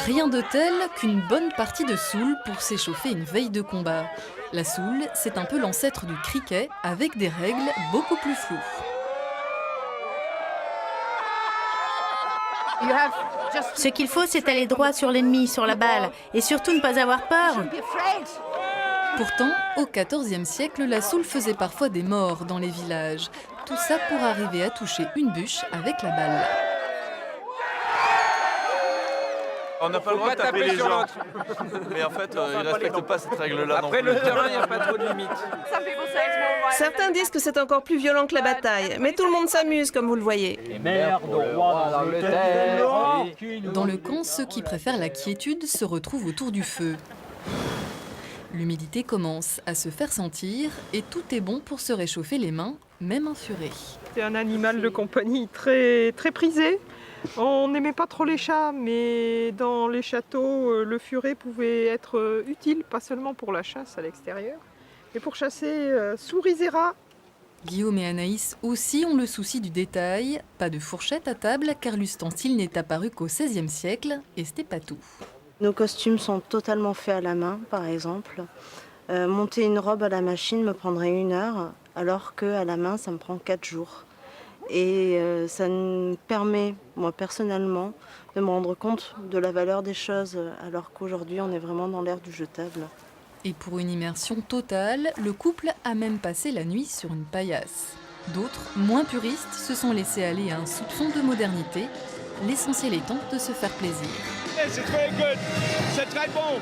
Rien de tel qu'une bonne partie de soule pour s'échauffer une veille de combat. La soule, c'est un peu l'ancêtre du cricket avec des règles beaucoup plus floues. Ce qu'il faut, c'est aller droit sur l'ennemi, sur la balle, et surtout ne pas avoir peur. Pourtant, au XIVe siècle, la soule faisait parfois des morts dans les villages. Tout ça pour arriver à toucher une bûche avec la balle. On n'a pas le droit de taper les gens. Mais en fait, ils ne respectent pas cette règle-là non plus. Après le terrain, il n'y a pas trop de limites. Certains disent que c'est encore plus violent que la bataille, mais tout le monde s'amuse comme vous le voyez. Dans le camp, ceux qui préfèrent la quiétude se retrouvent autour du feu. L'humidité commence à se faire sentir et tout est bon pour se réchauffer les mains, même un furet. C'est un animal de compagnie très, très prisé. On n'aimait pas trop les chats, mais dans les châteaux, le furet pouvait être utile, pas seulement pour la chasse à l'extérieur, mais pour chasser souris et rats. Guillaume et Anaïs aussi ont le souci du détail. Pas de fourchette à table, car l'ustensile n'est apparu qu'au XVIe siècle, et c'était pas tout. Nos costumes sont totalement faits à la main, par exemple. Monter une robe à la machine me prendrait 1 heure, alors qu'à la main, ça me prend 4 jours. Et ça me permet, moi personnellement, de me rendre compte de la valeur des choses, alors qu'aujourd'hui, on est vraiment dans l'ère du jetable. Et pour une immersion totale, le couple a même passé la nuit sur une paillasse. D'autres, moins puristes, se sont laissés aller à un soupçon de modernité. L'essentiel étant de se faire plaisir. C'est très bon.